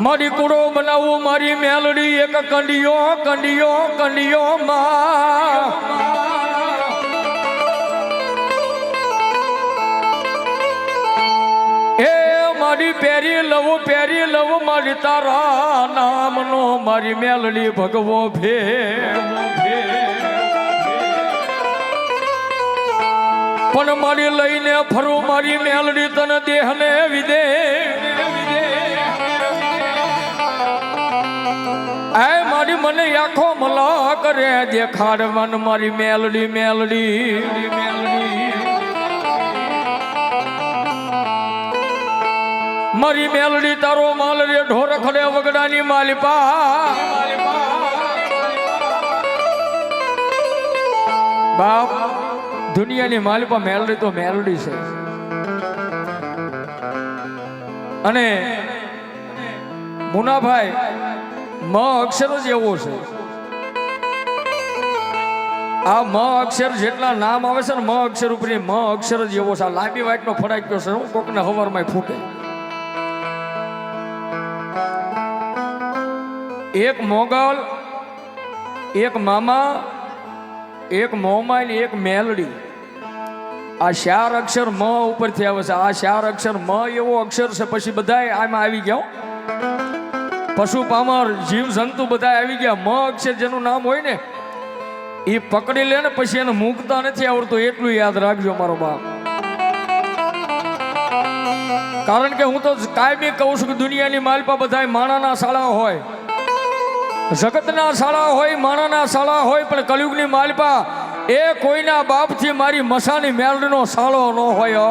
મારી કુડો બનાવું મારી મેલડી એક કંડિયો કંડિયો કંડિયો માં એ મારી પેરી લવ મારી તારા નામનો મારી મેલડી ભગવો ભે પણ મારી લઈને ફરું મારી મેલડી તને દેહને વિદે આય મારી મને આખો મલા કરે દેખાડવન મારી મેલડી મેલડી મારી મેલડી તારો માલ રે ઢોર ખડે વગડાની માલિપા બાપ દુનિયાની માલિપા મેલડી તો મેલડી છે અને મુનાભાઈ મ અક્ષર જ એવો છે આ મ અક્ષર જેટલા નામ આવે છે ને મ અક્ષર ઉપર મ અક્ષર જ એવો છે આ લાંબી વાટનો ફડાક્યો છે હું કોકને હવારમાં ફૂટે એક મોગલ એક મામા એક મોમાઈ ને એક મેલડી આ 4 અક્ષર મ ઉપરથી આવે છે આ 4 અક્ષર મ એવો અક્ષર છે પછી બધાય આમાં આવી ગયા પશુ પામર જીવ જંતુ બધા આવી ગયા મ અક્ષર જેનું નામ હોય ને એ પકડી લે ને પછી એને મૂકતા નથી આવડતું એટલું યાદ રાખજો મારો બાપ કારણ કે હું તો કાયમી કહું છું કે દુનિયાની માલપા બધા માણાના શાળા હોય જગતના શાળા હોય માણાના શાળા હોય પણ કલયુગની માલપા એ કોઈના બાપથી મારી મસાની મેલડીનો શાળો ન હોય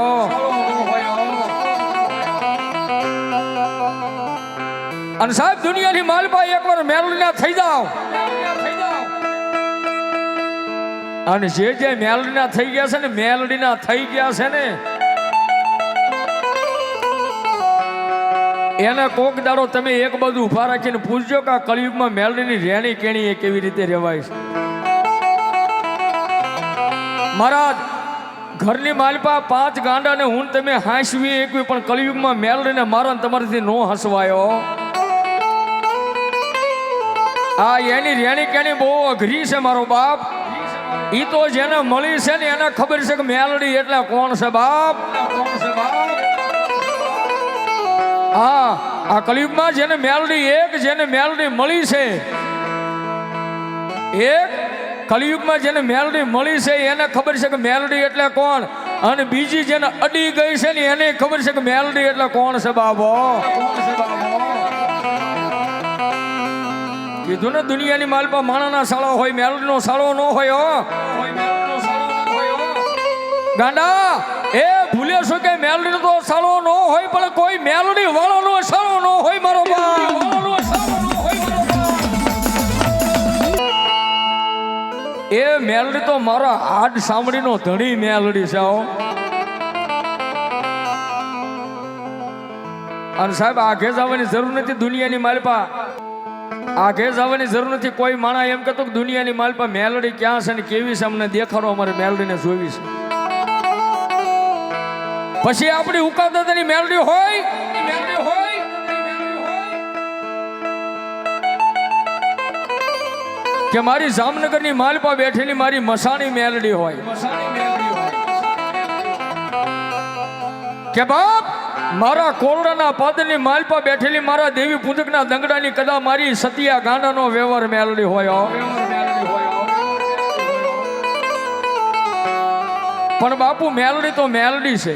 અને સાહેબ દુનિયાની માલપા એકવાર મેલડીના થઈ જાઓ અને જે મેલડીના થઈ ગયા છે ને મેલડીના થઈ ગયા છે ને એને કોક દાડો તમે એક બાજુ ઉભા રાખીને પૂછજો કે આ કળિયુગમાં મેલડીની રેણી કેણી એ કેવી રીતે રહેવાય છે મહારાજ ઘરની માલપા 5 ગાંડાને હું તમે હાંસવી એકવી પણ કળિયુગમાં મેલડીને મારો તમારાથી નો હસવાયો આ એની રેણી કેણી બહુ અઘરી છે મારો બાપ ઈ તો જેને મળી છે ને એને ખબર છે કે મેલડી એટલે કોણ છે બાપ હા આ કળિયુગમાં જેને મેલડી મળી છે એક કળિયુગમાં જેને મેલડી મળી છે એને ખબર છે કે મેલડી એટલે કોણ અને બીજી જેને અડી ગઈ છે ને એને ખબર છે કે મેલડી એટલે કોણ છે બાબો કીધું ને દુનિયાની માલપા માણાના શાળો હોય મેલડીનો શાળો ન હોય ગાંડા એ ભૂલે છો કે મેલડી તો શાળો ન હોય પણ કોઈ મેલડી વાળાનો શાળો ન હોય મારો બાપ એ મેલડી તો મારા હાડ સાંભળીનો ધણી મેલડી છે અને સાહેબ આઘે જવાની જરૂર નથી દુનિયાની માલપા આઘે જવાની જરૂર નથી કોઈ માણા એમ કહેતો કે દુનિયાની માલપા મેલડી ક્યાં છે ને કેવી છે અમને દેખાડો અમારે મેલડીને જોવી છે પછી આપણી ઉકાદાની મેલડી હોય કે મારી જામનગરની માલપા બેઠેલી મારી મસાણી મેલડી હોય કે બાપ મારા કોરડાના પદની માલપા બેઠેલી મારા દેવી પૂજકના દંગડાની કદા મારી સતિયા ગાંડાનો વ્યવહાર મેલડી હોય પણ બાપુ મેલડી તો મેલડી છે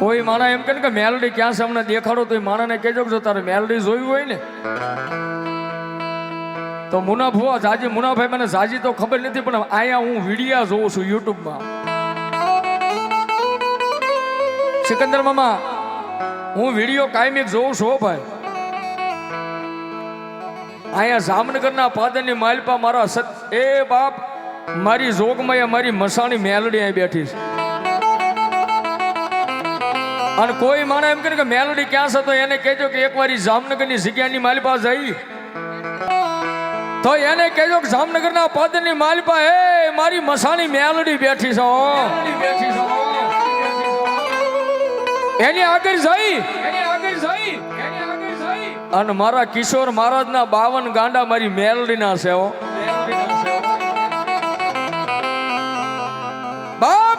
કોઈ માણા એમ કે મેલડી ક્યાં છે અમને દેખાડો તો એ માણાને કહેજો કે જો તારે મેલડી જોયું હોય ને તો મુનાભાઈ મને જાજી તો ખબર નથી પણ અહીંયા હું વિડિયા જોઉં છું યુટ્યુબમાં સિકંદર મામા હું વિડિયો કાયમિક જોઉં છું ભાઈ અહીંયા જામનગરના પાદરની માલપા મારા એ બાપ મારી જોગમાં મારી મસાણી મેલડી અહીં બેઠી છે અને કોઈ માણસ એમ કે મેલડી ક્યાં છે તો એને કહેજો કે એકવાર જામનગરની જગ્યાની માલપા જઈ તો એને કહેજો કે જામનગરના પદની માલપા એ મારી મસાણી મેલડી બેઠી છે એની આગળ જઈ અને મારા કિશોર મહારાજના 52 ગાંડા મારી મેલડીના છે હો. બાપ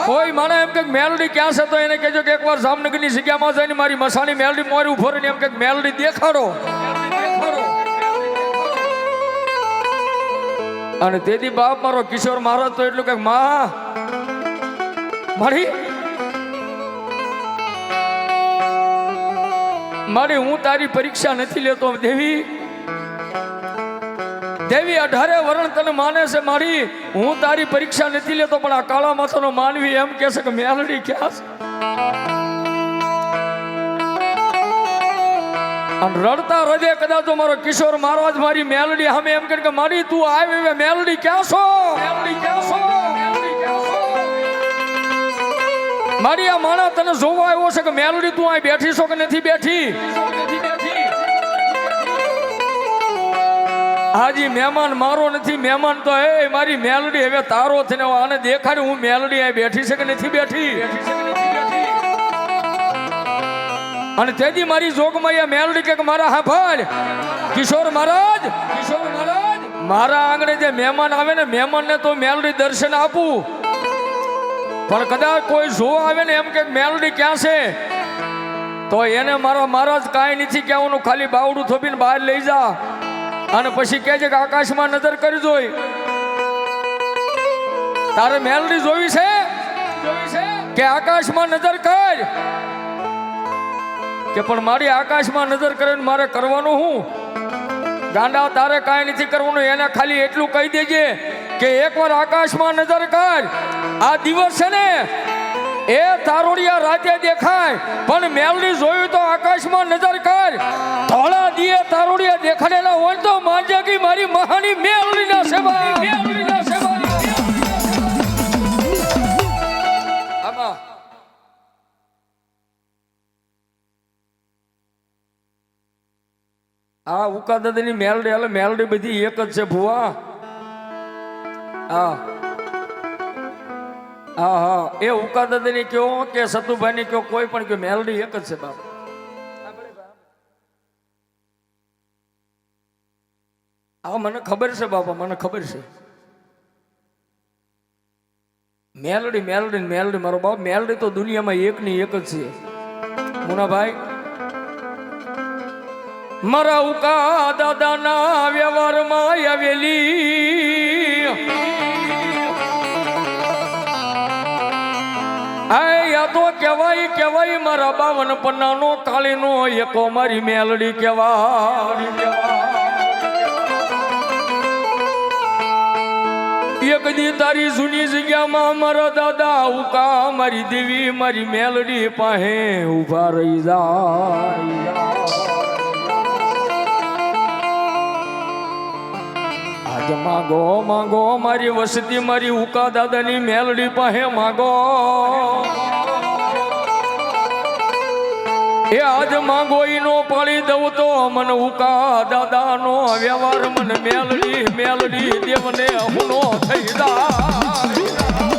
કોઈ મને એમ કે મેલડી ક્યાં છે તો એને કહેજો કે એકવાર જામનગરની જગ્યામાં જઈને મારી મસાણી મેલડી મોરી ઉભો રહીને એમ કે મેલડી દેખાડો. અને તેથી બાપ મારો કિશોર મહારાજ તો એટલું કે માં મારી હું તારી પરીક્ષા નથી લેતો દેવી. દેવી 18 વરણ તને માને છે મારી, હું તારી પરીક્ષા નથી લેતો, પણ આ કાળા માથાનો માનવી એમ કહે છે કે મેલડી ક્યાં છે. અને રડતા હૃદય કદાચ મારો કિશોર મહારાજ મારી મેલડી સામે એમ કે મારી તું આવી મેલડી ક્યાં છો, મારી આ માણા તને જોવા આવ્યો છે કે મેલડી તું અહીં બેઠી છો કે નથી બેઠી. હાજી મહેમાન મારો નથી, મહેમાન તો હે મારી મેલડી હવે તારો થઈને આને દેખાડી હું મેલડી અહીં બેઠી છે કે નથી બેઠી. અને તેથી મારી જોગમાં મેલડી કે મારા હાફાળ કિશોર મહારાજ મારા આંગણે જે મહેમાન આવે ને મહેમાનને તો મેલડી દર્શન આપું, પણ કદાચ કોઈ જોવા આવે ને એમ કે મેલડી ક્યાં છે તો એને મારા મહારાજ કાંઈ નથી કહેવાનું, ખાલી બાવડું થોપીને બહાર લઈ જા અને પછી કહેજે કે આકાશમાં નજર કરી જોઈ તારે મેલડી જોવી છે કે આકાશમાં નજર કર. કે પણ મારી આકાશમાં નજર કરીને મારે કરવાનું હું ગાંડા, તારે કાંઈ નથી કરવાનું, એને ખાલી એટલું કહી દેજે કે એકવાર આકાશમાં નજર કર. આ દિવસ છે ને એ તારોડિયા રાતે દેખાય, પણ મેલડી જોયું તો આકાશમાં નજર કર. ધોળા દીએ તારોડિયા દેખાડેલા હોય તો માનજે કે મારી મહાની મેલડીના સેવા. આમાં આ ઉકા દાદાની મેલડી એટલે મેલડી બધી એક જ છે ભુવા. હા હા હા એ ઉકા દાદાની કયો કે સતુભાઈની કયો કોઈ પણ કયો મેલડી એક જ છે બાપ. હા મને ખબર છે બાપા, મને ખબર છે. મેલડી મેલડી મેલડી મારો બાપ, મેલડી તો દુનિયામાં એકની એક જ છે મુનાભાઈ. મારા ઉકા દાદાના વ્યવહારમાં આવેલી આ તો કેવાય મારા 52 પન્નાનો કાળીનો એકો મારી મેલડી કેવાય. એક દી તારી જૂની જગ્યામાં મારા દાદા ઉકા મારી દેવી મારી મેલડી પાસે ઉભા રહી જાય. આજે માગો માગો મારી વસતી મારી ઉકા દાદાની મેલડી પાસે માગો. એ આજ માગો ઈનો પાળી દઉં તો મને ઉકા દાદાનો વ્યવહાર મને મેલડી દેવને હમણો થઈ જાય.